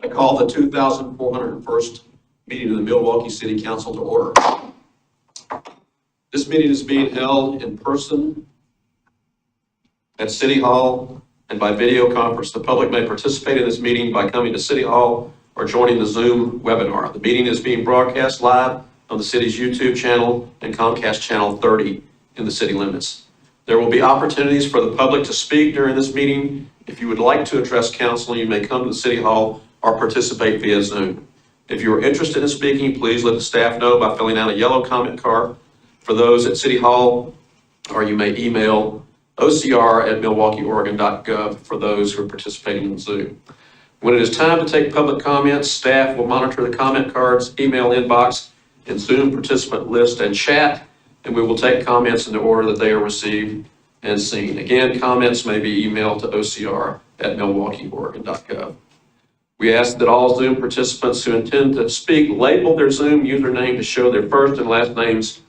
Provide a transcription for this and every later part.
I call the 2401st meeting of the Milwaukie City Council to order. This meeting is being held in person at City Hall and by video conference. The public may participate in this meeting by coming to City Hall or joining the Zoom webinar. The meeting is being broadcast live on the city's YouTube channel and Comcast channel 30 in the city limits. There will be opportunities for the public to speak during this meeting. If you would like to address council, you may come to the City Hall or participate via Zoom. If you are interested in speaking, please let the staff know by filling out a yellow comment card for those at City Hall, or you may email ocr@milwaukieoregon.gov for those who are participating in Zoom. When it is time to take public comments, staff will monitor the comment cards, email inbox, and Zoom participant list and chat, and we will take comments in the order that they are received and seen. Again, comments may be emailed to ocr@milwaukieoregon.gov. We ask that all Zoom participants who intend to speak label their Zoom username to show their first and last names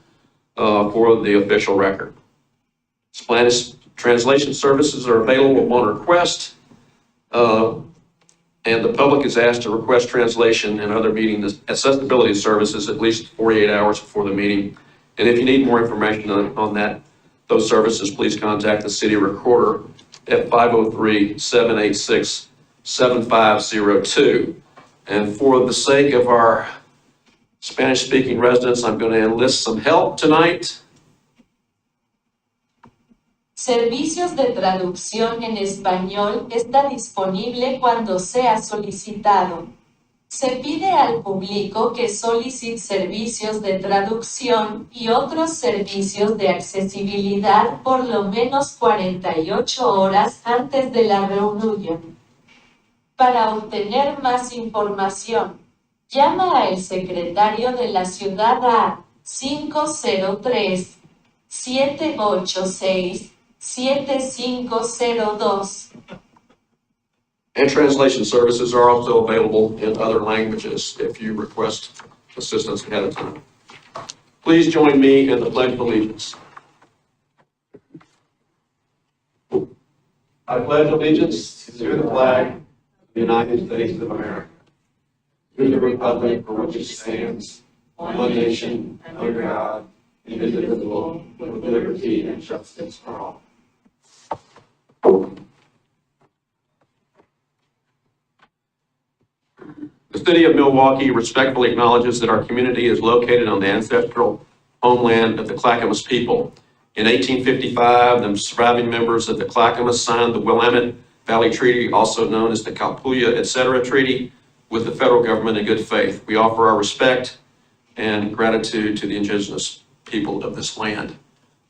for the official record. Spanish translation services are available upon request, and the public is asked to request translation and other meeting accessibility services at least 48 hours before the meeting. And if you need more information on those services, please contact the city recorder at 503-786-7502. And for the sake of our Spanish-speaking residents, I'm going to enlist some help tonight. Servicios de traducción en español está disponible cuando sea solicitado. Se pide al público que solicite servicios de traducción y otros servicios de accesibilidad por lo menos 48 horas antes de la reunión. Para obtener más información, llama al secretario de la ciudad a 503-786-7502. And translation services are also available in other languages if you request assistance ahead of time. Please join me in the Pledge of Allegiance. I pledge allegiance to the flag of the United States of America, to the republic for which it stands, one nation, under God, indivisible, with liberty and justice for all. The city of Milwaukie respectfully acknowledges that our community is located on the ancestral homeland of the Clackamas people. In 1855, the surviving members of the Clackamas signed the Willamette Valley Treaty, also known as the Calpullia, etc. Treaty, with the federal government in good faith. We offer our respect and gratitude to the indigenous people of this land.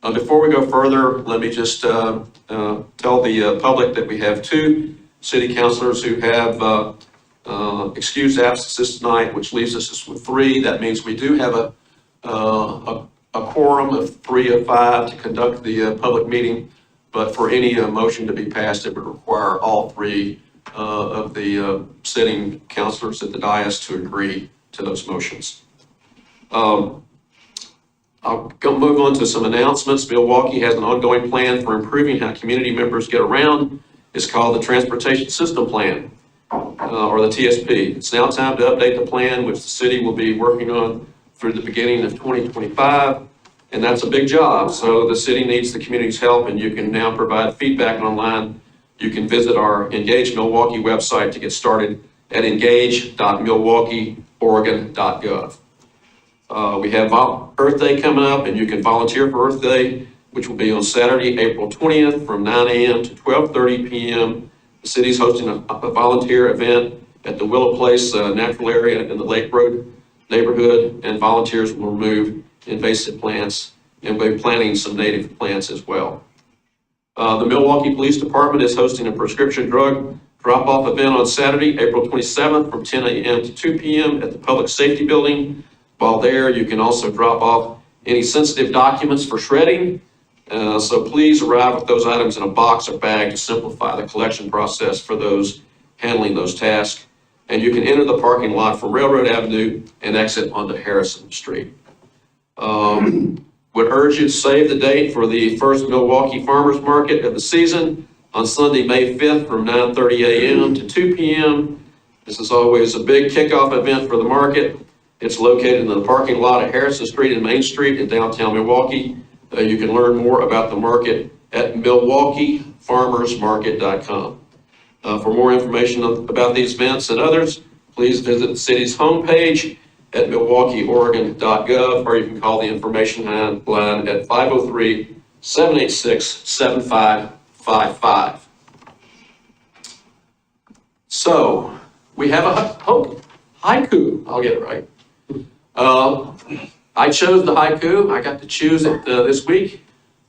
Before we go further, let me just tell the public that we have two city councilors who have excused absences tonight, which leaves us with three. That means we do have a quorum of 3 of 5 to conduct the public meeting, but for any motion to be passed, it would require all three of the sitting councilors at the dais to agree to those motions. I'll move on to some announcements. Milwaukie has an ongoing plan for improving how community members get around. It's called the Transportation System Plan, or the TSP. It's now time to update the plan, which the city will be working on through the beginning of 2025, and that's a big job. So the city needs the community's help, and you can now provide feedback online. You can visit our Engage Milwaukie website to get started at engage.milwaukieoregon.gov. We have Earth Day coming up, and you can volunteer for Earth Day, which will be on Saturday, April 20th from 9 a.m. to 12:30 p.m. The city's hosting a volunteer event at the Willow Place natural area in the Lake Road neighborhood, and volunteers will remove invasive plants and we'll be planting some native plants as well. The Milwaukie Police Department is hosting a prescription drug drop-off event on Saturday, April 27th from 10 a.m. to 2 p.m. at the Public Safety Building. While there, you can also drop off any sensitive documents for shredding. So please arrive with those items in a box or bag to simplify the collection process for those handling those tasks. And you can enter the parking lot from Railroad Avenue and exit onto Harrison Street. Would urge you to save the date for the first Milwaukie Farmers Market of the season on Sunday, May 5th from 9:30 a.m. to 2 p.m. This is always a big kickoff event for the market. It's located in the parking lot at Harrison Street and Main Street in downtown Milwaukee. You can learn more about the market at MilwaukeeFarmersMarket.com. For more information about these events and others, please visit the city's homepage at MilwaukeeOregon.gov, or you can call the information line at 503-786-7555. So, we have a haiku. I'll get it right. I chose the haiku. I got to choose it this week,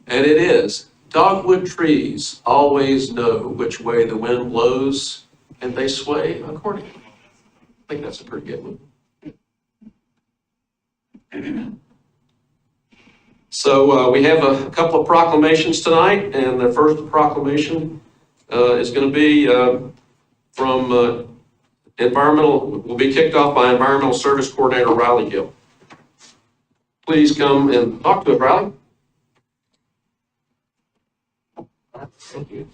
and it is: dogwood trees always know which way the wind blows, and they sway accordingly. I think that's a pretty good one. So we have a couple of proclamations tonight, and the first proclamation is going to be from will be kicked off by Environmental Service Coordinator Riley Gill. Please come and talk to us, Riley. Thank you.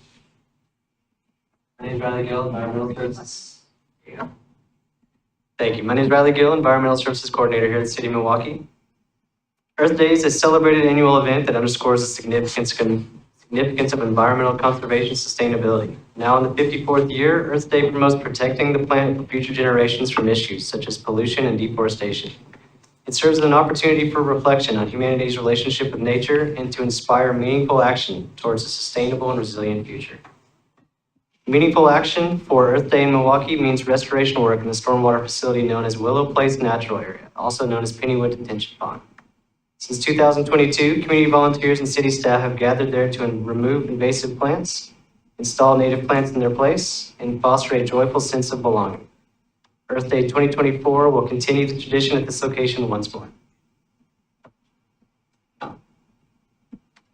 My name is Riley Gill, Environmental Services. Thank you. My name is Riley Gill, Environmental Services Coordinator here at the City of Milwaukee. Earth Day is a celebrated annual event that underscores the significance of environmental conservation sustainability. Now in the 54th year, Earth Day promotes protecting the planet for future generations from issues such as pollution and deforestation. It serves as an opportunity for reflection on humanity's relationship with nature and to inspire meaningful action towards a sustainable and resilient future. Meaningful action for Earth Day in Milwaukee means restoration work in the stormwater facility known as Willow Place Natural Area, also known as Pennywood Detention Pond. Since 2022, community volunteers and city staff have gathered there to remove invasive plants, install native plants in their place, and foster a joyful sense of belonging. Earth Day 2024 will continue the tradition at this location once more.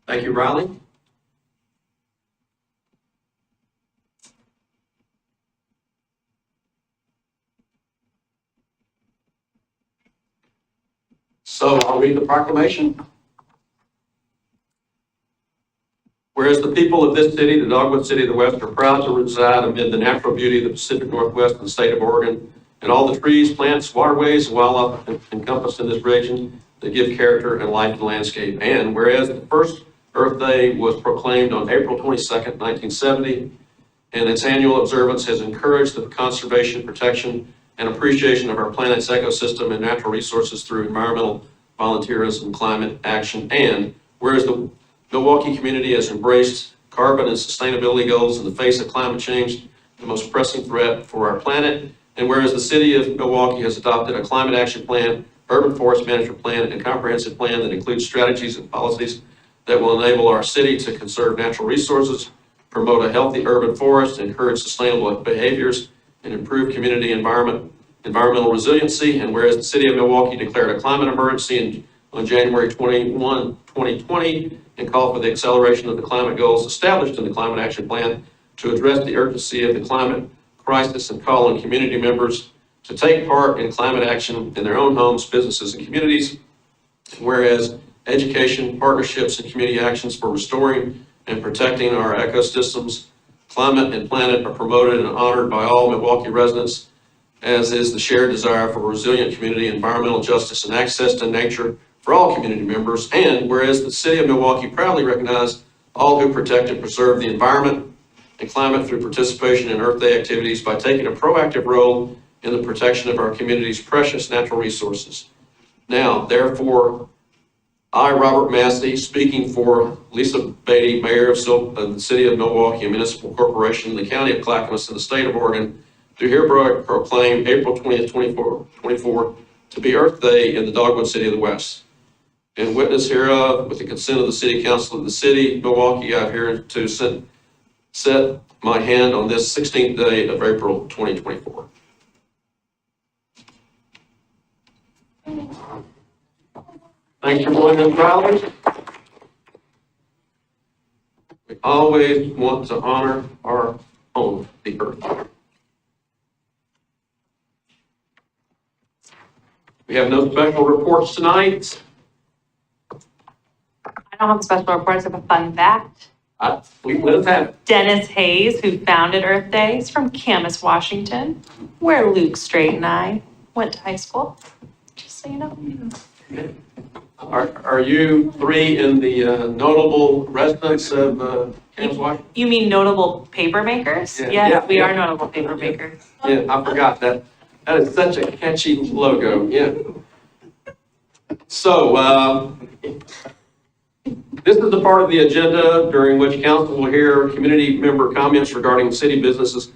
Thank you, Riley. So I'll read the proclamation. Whereas the people of this city, the Dogwood City of the West, are proud to reside amid the natural beauty of the Pacific Northwest and the state of Oregon, and all the trees, plants, waterways, and wildlife encompassed in this region that give character and life to the landscape. And whereas the first Earth Day was proclaimed on April 22nd, 1970, and its annual observance has encouraged the conservation, protection, and appreciation of our planet's ecosystem and natural resources through environmental volunteerism, climate action, and whereas the Milwaukee community has embraced carbon and sustainability goals in the face of climate change, the most pressing threat for our planet, and whereas the city of Milwaukee has adopted a climate action plan, urban forest management plan, and comprehensive plan that includes strategies and policies that will enable our city to conserve natural resources, promote a healthy urban forest, encourage sustainable behaviors, and improve community environmental resiliency, and whereas the city of Milwaukee declared a climate emergency on January 21, 2020, and called for the acceleration of the climate goals established in the Climate Action Plan to address the urgency of the climate crisis and call on community members to take part in climate action in their own homes, businesses, and communities. Whereas education, partnerships, and community actions for restoring and protecting our ecosystems, climate, and planet are promoted and honored by all Milwaukee residents, as is the shared desire for a resilient community, environmental justice, and access to nature for all community members. And whereas the city of Milwaukee proudly recognizes all who protect and preserve the environment and climate through participation in Earth Day activities by taking a proactive role in the protection of our community's precious natural resources. Now, therefore, I, Robert Massey, speaking for Lisa Beatty, Mayor of the City of Milwaukee, a municipal corporation in the County of Clackamas in the state of Oregon, do hereby proclaim April 20th, 2024 to be Earth Day in the Dogwood City of the West. In witness hereof, with the consent of the City Council of the City of Milwaukee, I have here to set my hand on this 16th day of April 2024. Thanks for joining us, Riley. We always want to honor our home, the earth. We have no special reports tonight. I don't have a special report, I have a fun fact. Let us have it. Dennis Hayes, who founded Earth Day, is from Camas, Washington, where Luke Straight and I went to high school, just so you know. Are you three in the notable residents of Camas, Washington? You mean notable paper makers? Yeah, Yes, yeah, we yeah. are notable paper makers. Yeah, I forgot that. That is such a catchy logo, yeah. So, this is the part of the agenda during which council will hear community member comments regarding city businesses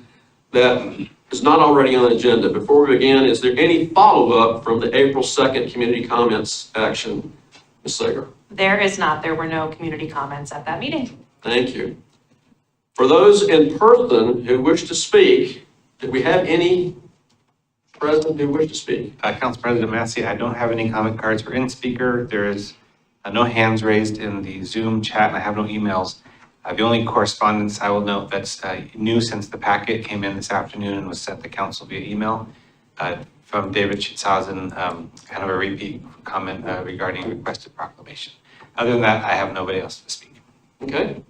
that is not already on the agenda. Before we begin, is there any follow-up from the April 2nd community comments action? Ms. Sager? There is not, there were no community comments at that meeting. Thank you. For those in person who wish to speak, do we have any present who wish to speak? Council President Massey, I don't have any comment cards for in-speaker. There is no hands raised in the Zoom chat, and I have no emails. The only correspondence I will note that's new since the packet came in this afternoon and was sent to council via email from David Schitzhausen, kind of a repeat comment regarding requested proclamation. Other than that, I have nobody else to speak. Okay.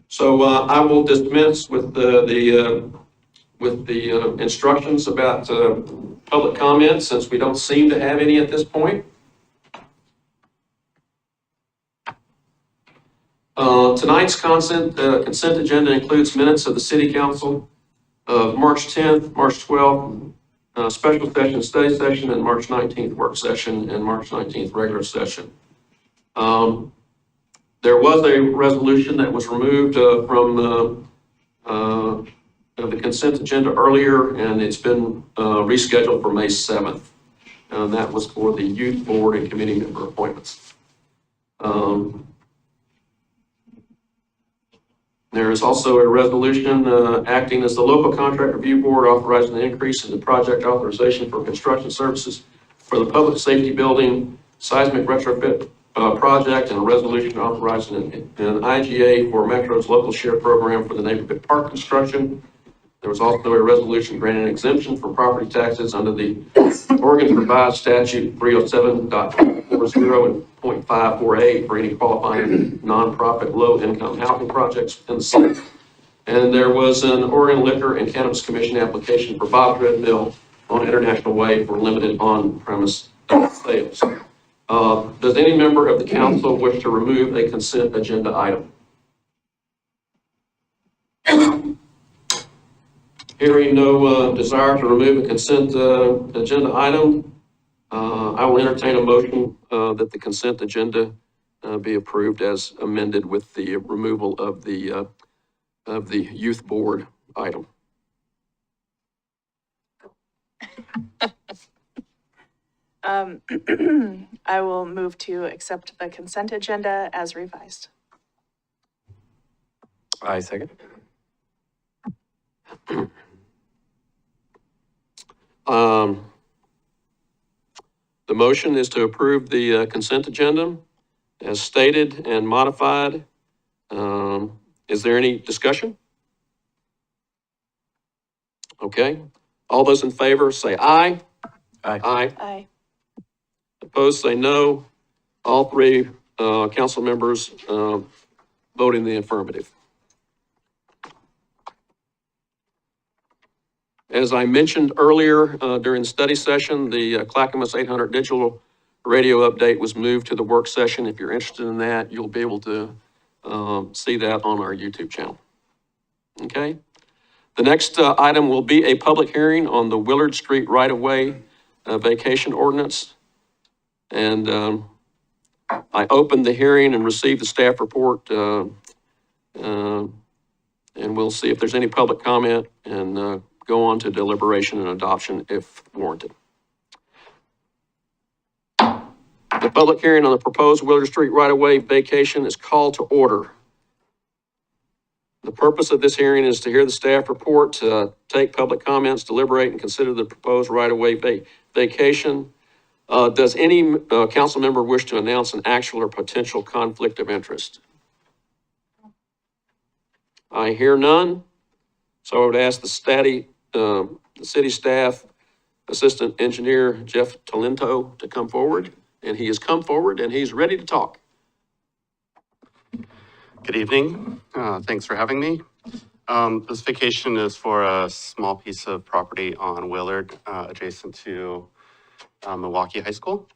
So I will dismiss with the instructions about public comments, since we don't seem to have any at this point. Tonight's consent agenda includes minutes of the City Council of March 10th, March 12th, special session, study session, and March 19th work session, and March 19th regular session. There was a resolution that was removed from the consent agenda earlier, and it's been rescheduled for May 7th. And that was for the youth board and committee member appointments. There is also a resolution acting as the local contract review board authorizing the increase in the project authorization for construction services for the public safety building seismic retrofit project, and a resolution authorizing an IGA for Metro's local share program for the neighborhood park construction. There was also a resolution granting an exemption from property taxes under the Oregon Revised Statute 307.40 and .548 for any qualifying nonprofit low-income housing projects in the state. And there was an Oregon Liquor and Cannabis Commission application for Bob's Red Mill on International Way for limited on-premise sales. Does any member of the council wish to remove a consent agenda item? Hearing no desire to remove a consent agenda item, I will entertain a motion that the consent agenda be approved as amended with the removal of the youth board item. I will move to accept the consent agenda as revised. I second. The motion is to approve the consent agenda as stated and modified. Is there any discussion? Okay. All those in favor say aye. Aye. Aye. Aye. Opposed, say no. All three council members vote in the affirmative. As I mentioned earlier during the study session, the Clackamas 800 digital radio update was moved to the work session. If you're interested in that, you'll be able to see that on our YouTube channel. Okay? The next item will be a public hearing on the Willard Street right-of-way vacation ordinance. And I opened the hearing and received the staff report, and we'll see if there's any public comment and go on to deliberation and adoption if warranted. The public hearing on the proposed Willard Street right-of-way vacation is called to order. The purpose of this hearing is to hear the staff report, take public comments, deliberate, and consider the proposed right-of-way vacation. Does any council member wish to announce an actual or potential conflict of interest? I hear none. So I would ask the city staff, Assistant Engineer Jeff Talento to come forward and he has come forward and he's ready to talk. Good evening. Thanks for having me. This vacation is for a small piece of property on Willard, adjacent to Milwaukie High School.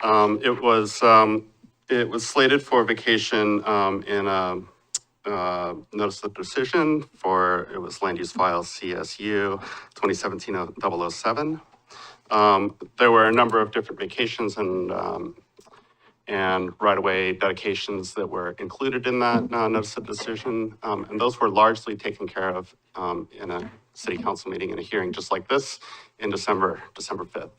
It was slated for vacation in a notice of decision for, it was land use file CSU 2017-007. There were a number of different vacations and right-of-way dedications that were included in that notice of decision. And those were largely taken care of in a city council meeting in a hearing just like this in December 5th.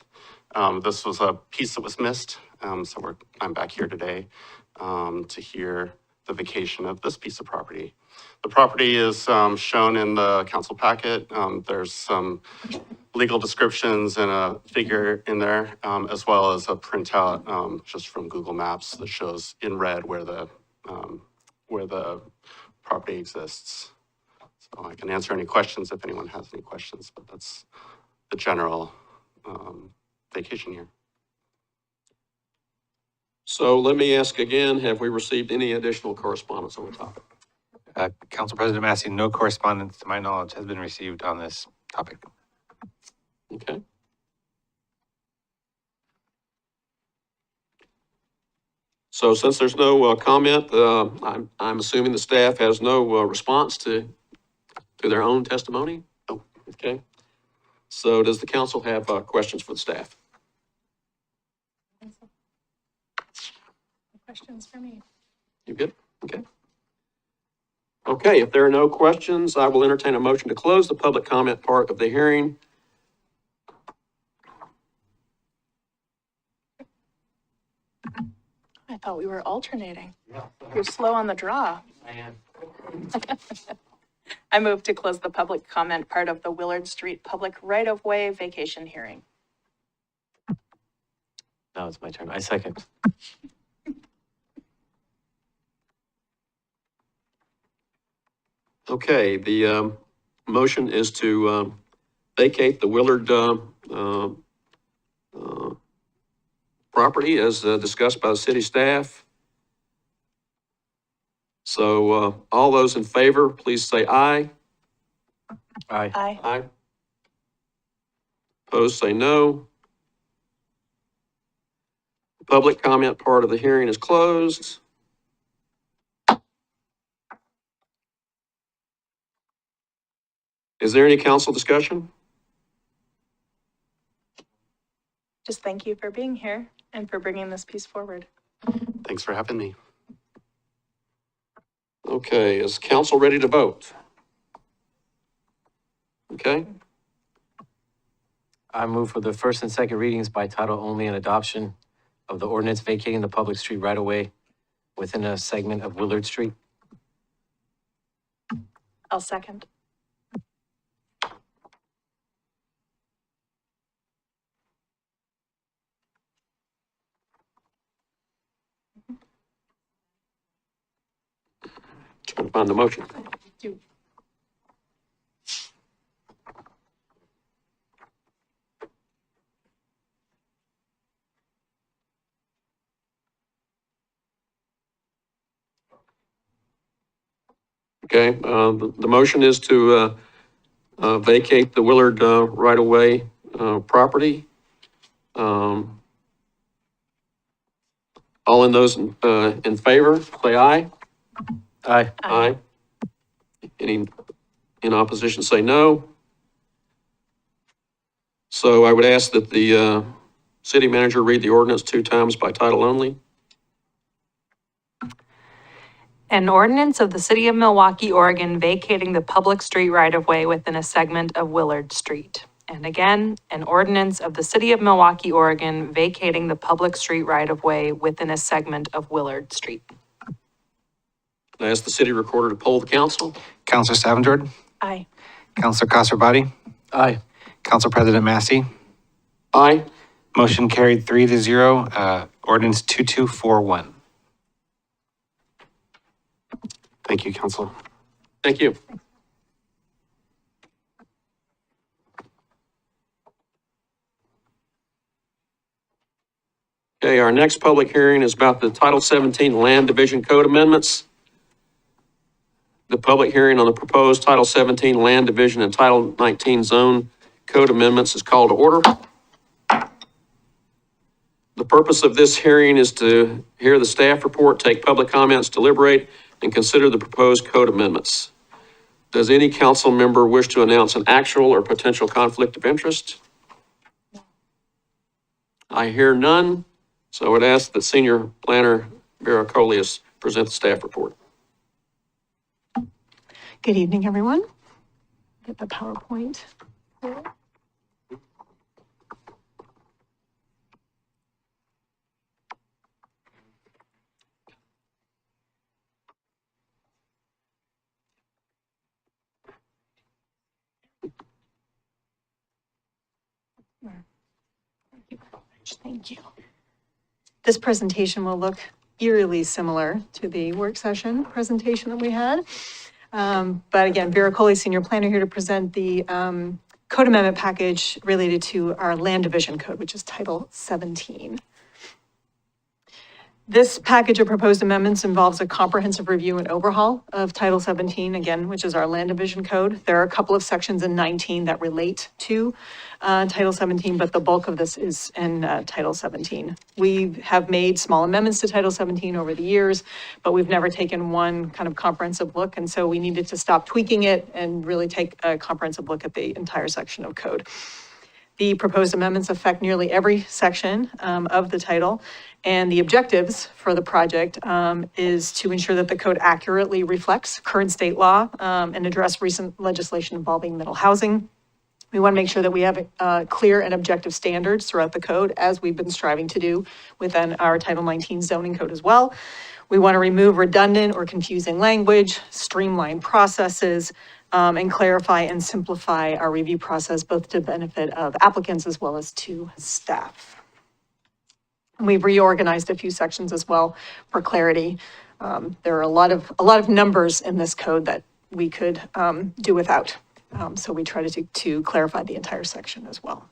This was a piece that was missed, so I'm back here today to hear the vacation of this piece of property. The property is shown in the council packet. There's some legal descriptions and a figure in there, as well as a printout just from Google Maps that shows in red where the property exists. So I can answer any questions if anyone has any questions, but that's the general vacation here. So let me ask again, have we received any additional correspondence on the topic? Council President Massey, no correspondence to my knowledge has been received on this topic. Okay. So since there's no comment, I'm assuming the staff has no response to their own testimony? No. Okay. So does the council have questions for the staff? Questions for me? You good? Okay. Okay, if there are no questions, I will entertain a motion to close the public comment part of the hearing. I thought we were alternating. You're slow on the draw. I am. I move to close the public comment part of the Willard Street Public Right-of-Way vacation hearing. Now it's my turn. I second. Okay, the motion is to vacate the Willard property as discussed by the city staff. So all those in favor, please say aye. Aye. Aye. Aye. Opposed, say no. The public comment part of the hearing is closed. Is there any council discussion? Just thank you for being here and for bringing this piece forward. Thanks for having me. Okay, is council ready to vote? Okay, I move for the first and second readings by title only and adoption of the ordinance vacating the public street right of way within a segment of Willard Street. I'll second. trying to find the motion. Okay, the motion is to vacate the Willard right-of-way property. All in those in favor, say aye. Aye. Aye. Any in opposition, say no. So I would ask that the city manager read the ordinance 2 times by title only. An ordinance of the City of Milwaukie, Oregon, vacating the public street right-of-way within a segment of Willard Street. And again, an ordinance of the City of Milwaukie, Oregon, vacating the public street right-of-way within a segment of Willard Street. I ask the city recorder to poll the council. Councilor Savendord, Aye. Councilor Kasserbody, Aye. Council President Massey. Aye. Motion carried 3-0, ordinance 2241. Thank you, council. Thank you. Okay, our next public hearing is about the Title 17 Land Division Code Amendments. The public hearing on the proposed Title 17 Land Division and Title 19 Zone Code Amendments is called to order. The purpose of this hearing is to hear the staff report, take public comments, deliberate, and consider the proposed code amendments. Does any council member wish to announce an actual or potential conflict of interest? I hear none, so I would ask that Senior Planner Vera Colias present the staff report. Good evening, everyone. Get the PowerPoint. Thank you. This presentation will look eerily similar to the work session presentation that we had. But again, Vera Coley, Senior Planner, here to present the code amendment package related to our land division code, which is Title 17. This package of proposed amendments involves a comprehensive review and overhaul of Title 17, again, which is our land division code. There are a couple of sections in 19 that relate to Title 17, but the bulk of this is in Title 17. We have made small amendments to Title 17 over the years, but we've never taken one kind of comprehensive look, and so we needed to stop tweaking it and really take a comprehensive look at the entire section of code. The proposed amendments affect nearly every section of the title, and the objectives for the project is to ensure that the code accurately reflects current state law and address recent legislation involving middle housing. We want to make sure that we have clear and objective standards throughout the code, as we've been striving to do within our Title 19 zoning code as well. We want to remove redundant or confusing language, streamline processes, and clarify and simplify our review process, both to benefit of applicants as well as to staff. And we've reorganized a few sections as well for clarity. There are a lot of numbers in this code that we could do without. So we try to clarify the entire section as well.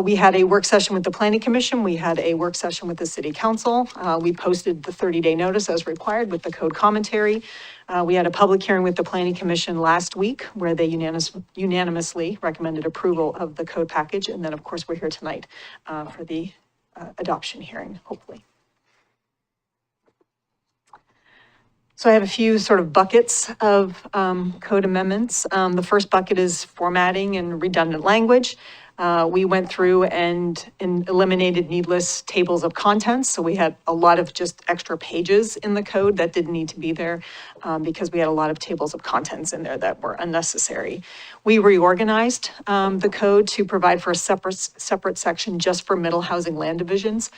We had a work session with the Planning Commission. We had a work session with the City Council. We posted the 30-day notice as required with the code commentary. We had a public hearing with the Planning Commission last week where they unanimously recommended approval of the code package. And then, of course, we're here tonight for the adoption hearing, hopefully. So I have a few sort of buckets of code amendments. The first bucket is formatting and redundant language. We went through and eliminated needless tables of contents. So we had a lot of just extra pages in the code that didn't need to be there because we had a lot of tables of contents in there that were unnecessary. We reorganized the code to provide for a separate section just for middle housing land divisions.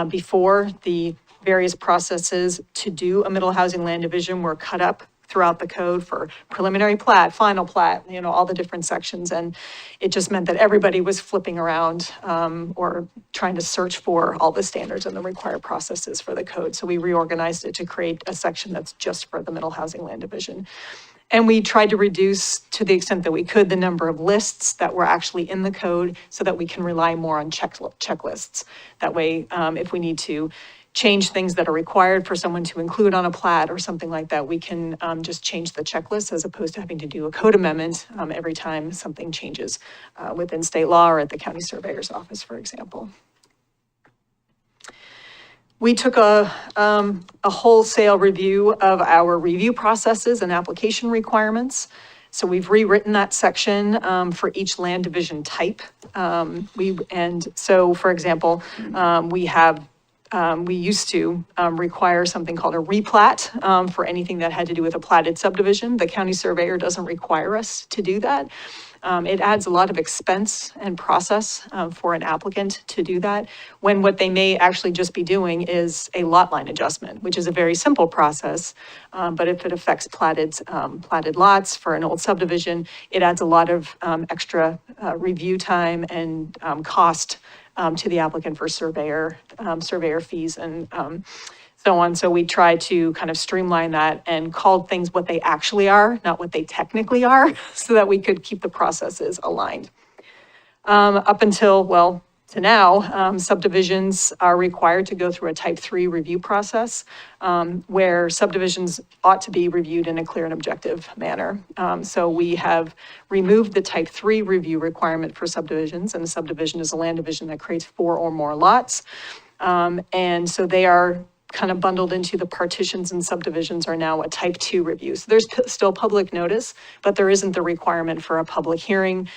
Before, the various processes to do a middle housing land division were cut up throughout the code for preliminary plat, final plat, all the different sections. And it just meant that everybody was flipping around or trying to search for all the standards and the required processes for the code. So we reorganized it to create a section that's just for the middle housing land division. And we tried to reduce, to the extent that we could, the number of lists that were actually in the code so that we can rely more on checklists. That way, if we need to change things that are required for someone to include on a plat or something like that, we can just change the checklist as opposed to having to do a code amendment every time something changes within state law or at the county surveyor's office, for example. We took a wholesale review of our review processes and application requirements. So we've rewritten that section for each land division type. So, for example, we used to require something called a replat for anything that had to do with a platted subdivision. The county surveyor doesn't require us to do that. It adds a lot of expense and process for an applicant to do that, when what they may actually just be doing is a lot line adjustment, which is a very simple process. But if it affects platted lots for an old subdivision, it adds a lot of extra review time and cost to the applicant for surveyor fees and so on. So we tried to kind of streamline that and called things what they actually are, not what they technically are, so that we could keep the processes aligned. Up until, to now, subdivisions are required to go through a type 3 review process, where subdivisions ought to be reviewed in a clear and objective manner. So we have removed the type 3 review requirement for subdivisions, and a subdivision is a land division that creates 4 or more lots. And so they are kind of bundled into the partitions, and subdivisions are now a type 2 review. So there's still public notice, but there isn't the requirement for a public hearing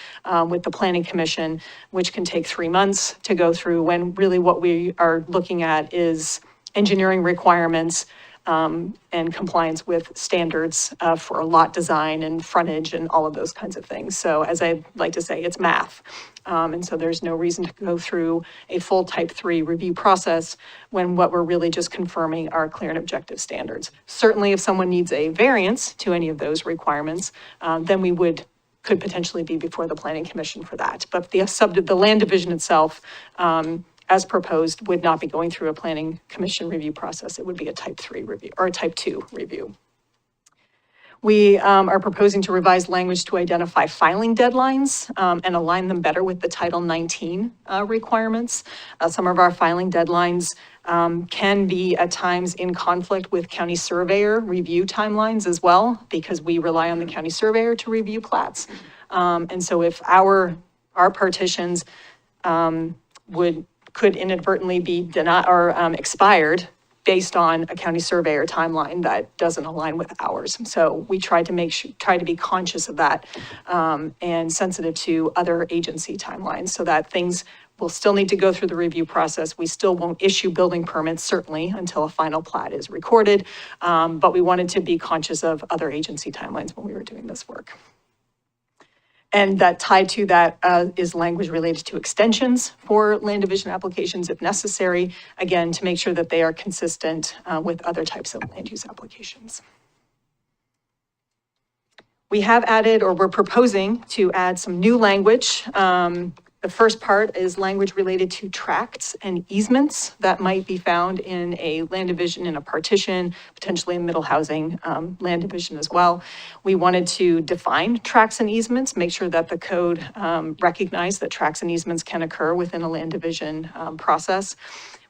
with the planning commission, which can take 3 months to go through, when really what we are looking at is engineering requirements and compliance with standards for lot design and frontage and all of those kinds of things. So as I like to say, it's math. And so there's no reason to go through a full type 3 review process when what we're really just confirming are clear and objective standards. Certainly, if someone needs a variance to any of those requirements, then we could potentially be before the planning commission for that. But the land division itself, as proposed, would not be going through a planning commission review process. It would be a type 3 review or a type 2 review. We are proposing to revise language to identify filing deadlines and align them better with the Title 19 requirements. Some of our filing deadlines can be at times in conflict with county surveyor review timelines as well, because we rely on the county surveyor to review plats. And so if our partitions could inadvertently be denied or expired based on a county surveyor timeline that doesn't align with ours. So we try to be conscious of that and sensitive to other agency timelines, so that things will still need to go through the review process. We still won't issue building permits, certainly, until a final plat is recorded. But we wanted to be conscious of other agency timelines when we were doing this work. And that tied to that is language related to extensions for land division applications if necessary, again, to make sure that they are consistent with other types of land use applications. We have added, or we're proposing to add, some new language. The first part is language related to tracts and easements that might be found in a land division, in a partition, potentially in middle housing land division as well. We wanted to define tracts and easements, make sure that the code recognized that tracts and easements can occur within a land division process.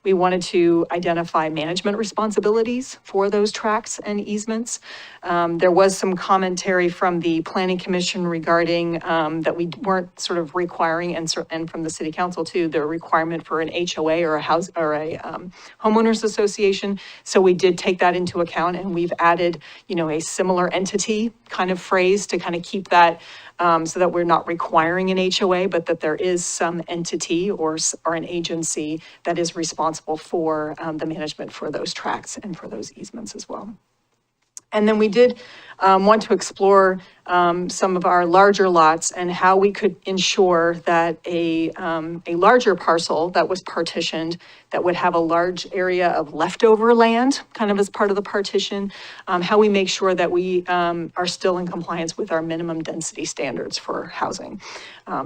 We wanted to identify management responsibilities for those tracts and easements. There was some commentary from the Planning Commission regarding that we weren't sort of requiring, and from the City Council too, the requirement for an HOA or a homeowners association. So we did take that into account, and we've added, a similar entity kind of phrase to kind of keep that so that we're not requiring an HOA, but that there is some entity or an agency that is responsible for the management for those tracts and for those easements as well. And then we did want to explore some of our larger lots and how we could ensure that a larger parcel that was partitioned, that would have a large area of leftover land, kind of as part of the partition, how we make sure that we are still in compliance with our minimum density standards for housing.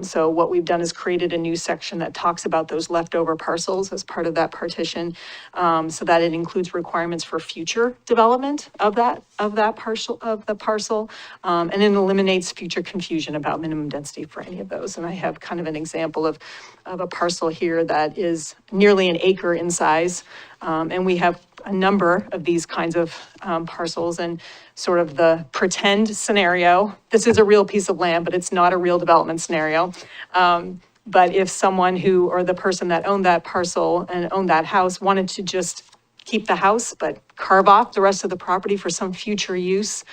So what we've done is created a new section that talks about those leftover parcels as part of that partition, so that it includes requirements for future development of the parcel, and it eliminates future confusion about minimum density for any of those. And I have kind of an example of a parcel here that is nearly an acre in size, and we have a number of these kinds of parcels, and sort of the pretend scenario. This is a real piece of land, but it's not a real development scenario. But if someone or the person that owned that parcel and owned that house wanted to just keep the house, but carve off the rest of the property for some future use.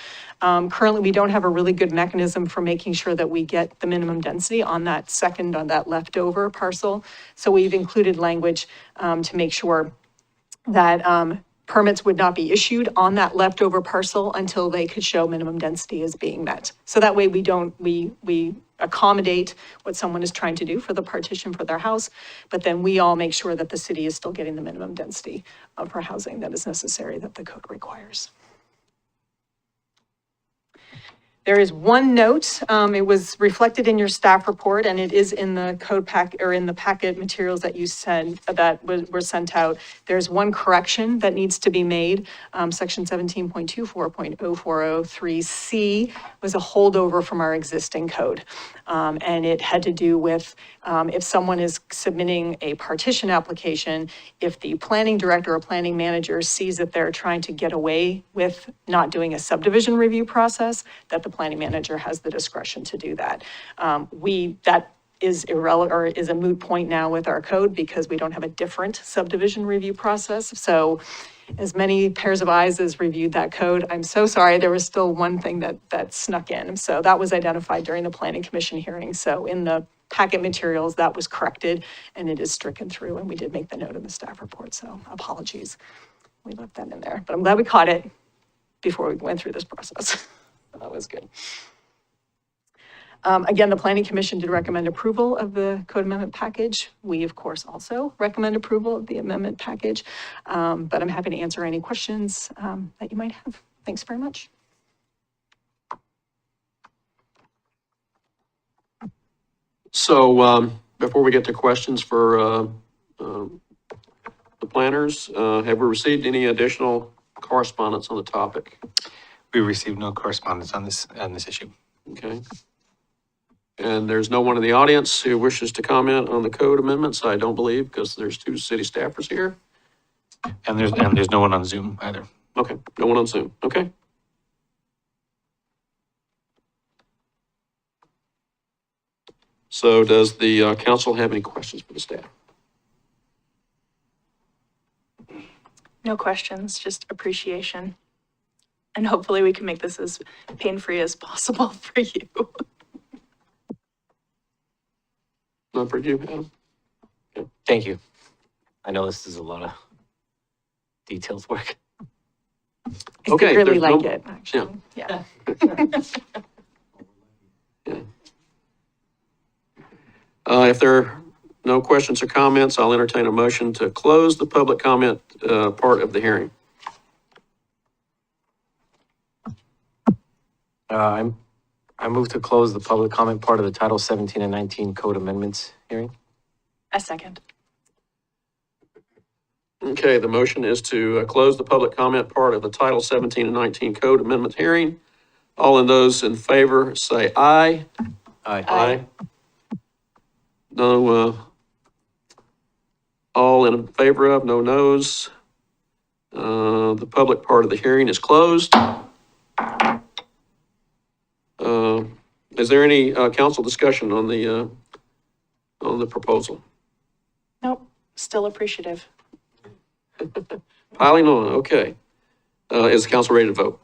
Currently, we don't have a really good mechanism for making sure that we get the minimum density on that leftover parcel. So we've included language to make sure that permits would not be issued on that leftover parcel until they could show minimum density is being met. So that way we accommodate what someone is trying to do for the partition for their house, but then we all make sure that the city is still getting the minimum density for housing that is necessary, that the code requires. There is one note, it was reflected in your staff report, and it is in the code pack, or in the packet materials that you sent, were sent out. There's one correction that needs to be made. Section 17.24.0403C was a holdover from our existing code. And it had to do with, if someone is submitting a partition application, if the planning director or planning manager sees that they're trying to get away with not doing a subdivision review process, that the planning manager has the discretion to do that. That is irrelevant, or is a moot point now with our code, because we don't have a different subdivision review process. So as many pairs of eyes as reviewed that code, I'm so sorry, there was still one thing that snuck in. So that was identified during the planning commission hearing. So in the packet materials, that was corrected, and it is stricken through, and we did make the note in the staff report, so apologies. We left that in there, but I'm glad we caught it before we went through this process. That was good. Again, the planning commission did recommend approval of the code amendment package. We, of course, also recommend approval of the amendment package, but I'm happy to answer any questions that you might have. Thanks very much. So before we get to questions for the planners, have we received any additional correspondence on the topic? We received no correspondence on this issue. Okay. And there's no one in the audience who wishes to comment on the code amendments, I don't believe, because there's two city staffers here. And there's no one on Zoom either. Okay, no one on Zoom. Okay. So does the council have any questions for the staff? No questions, just appreciation. And hopefully we can make this as pain-free as possible for you. Not for you, Adam? Thank you. I know this is a lot of details work. I Okay, really there's like no- it, actually. Yeah. If there are no questions or comments, I'll entertain a motion to close the public comment part of the hearing. I move to close the public comment part of the Title 17 and 19 Code Amendments hearing. A second. Okay, the motion is to close the public comment part of the Title 17 and 19 Code Amendment hearing. All in those in favor, say aye. Aye. No, all in favor of, no noes. The public part of the hearing is closed. Is there any council discussion on the proposal? Nope, still appreciative. Piling on, okay. Is the council ready to vote?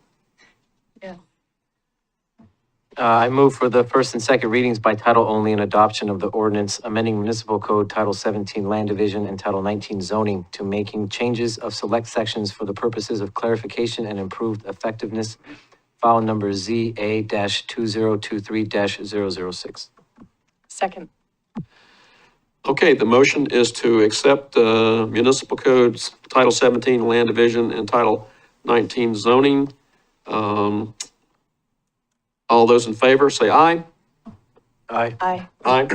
I move for the first and second readings by title only and adoption of the ordinance amending municipal code Title 17 Land Division and Title 19 Zoning to making changes of select sections for the purposes of clarification and improved effectiveness. File number ZA-2023-006. Second. Okay, the motion is to accept municipal codes Title 17 Land Division and Title 19 Zoning. All those in favor, say aye. Aye. Aye. Aye.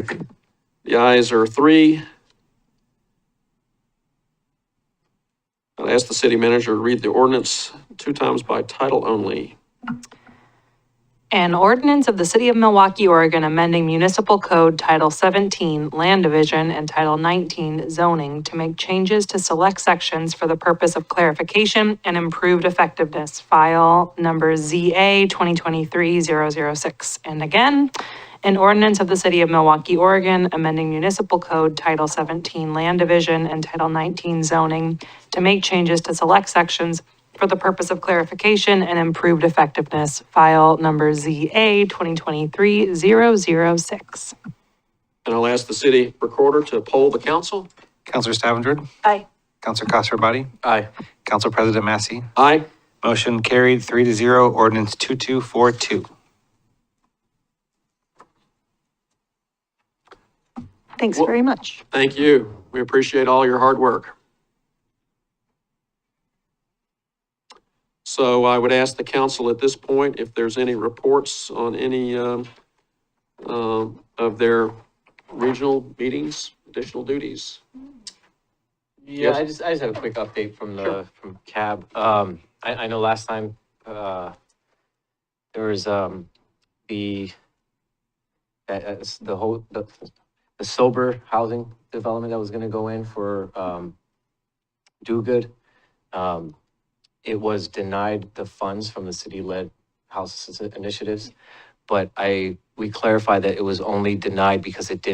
The ayes are 3. I'll ask the city manager to read the ordinance 2 times by title only. An ordinance of the City of Milwaukie, Oregon, amending municipal code Title 17 Land Division and Title 19 Zoning to make changes to select sections for the purpose of clarification and improved effectiveness. File number ZA 2023-006. And again, an ordinance of the City of Milwaukie, Oregon, amending municipal code Title 17 Land Division and Title 19 Zoning to make changes to select sections for the purpose of clarification and improved effectiveness. File number ZA 2023-006. And I'll ask the city recorder to poll the council. Counselor Stavengerd, Aye. Counselor Kasrabadi, Aye. Council President Massey. Aye. Motion carried 3-0, ordinance 2242. Thanks very much. Thank you. We appreciate all your hard work. So I would ask the council at this point if there's any reports on any of their regional meetings, additional duties. Yeah, Yes. I just have a quick update from from CAB. I know last time, there was, the sober housing development that was gonna go in for, Do Good. It was denied the funds from the city-led house initiatives, but we clarified that it was only denied because it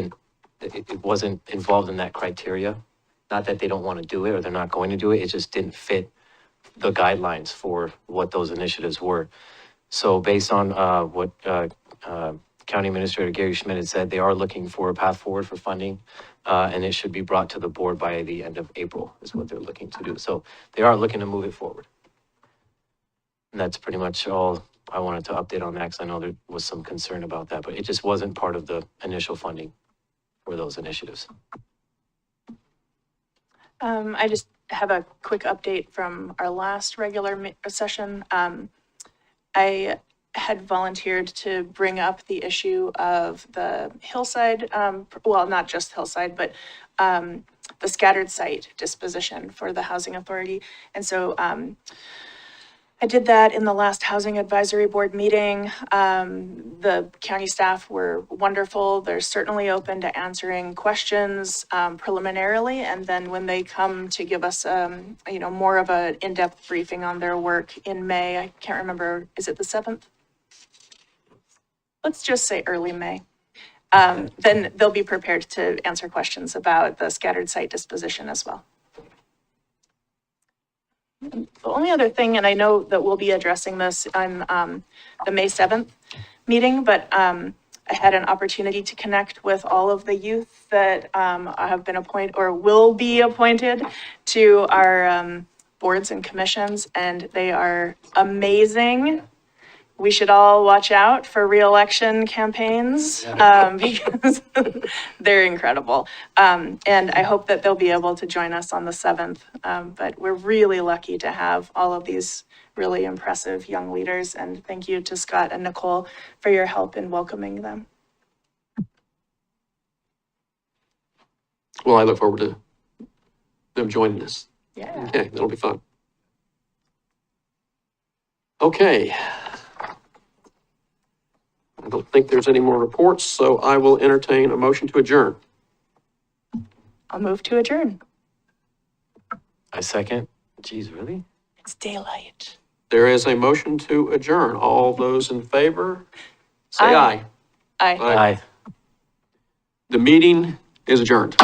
wasn't involved in that criteria. Not that they don't want to do it or they're not going to do it, it just didn't fit the guidelines for what those initiatives were. So based on what County Administrator Gary Schmidt had said, they are looking for a path forward for funding, and it should be brought to the board by the end of April is what they're looking to do. So they are looking to move it forward. And that's pretty much all I wanted to update on that, because I know there was some concern about that, but it just wasn't part of the initial funding for those initiatives. I just have a quick update from our last regular session. I had volunteered to bring up the issue of the hillside, well, not just hillside, but the scattered site disposition for the housing authority. And so I did that in the last Housing Advisory Board meeting. The county staff were wonderful. They're certainly open to answering questions preliminarily. And then when they come to give us, more of an in-depth briefing on their work in May, I can't remember, is it the 7th? Let's just say early May. Then they'll be prepared to answer questions about the scattered site disposition as well. The only other thing, and I know that we'll be addressing this on the May 7th meeting, but I had an opportunity to connect with all of the youth that have been appointed or will be appointed to our boards and commissions, and they are amazing. We should all watch out for re-election campaigns because they're incredible. And I hope that they'll be able to join us on the 7th. But we're really lucky to have all of these really impressive young leaders. And thank you to Scott and Nicole for your help in welcoming them. Well, I look forward to them joining us. Yeah. Okay, that'll be fun. Okay. I don't think there's any more reports, so I will entertain a motion to adjourn. I'll move to adjourn. I second. Geez, really? It's daylight. There is a motion to adjourn. All those in favor, say aye. Aye. Aye. The meeting is adjourned.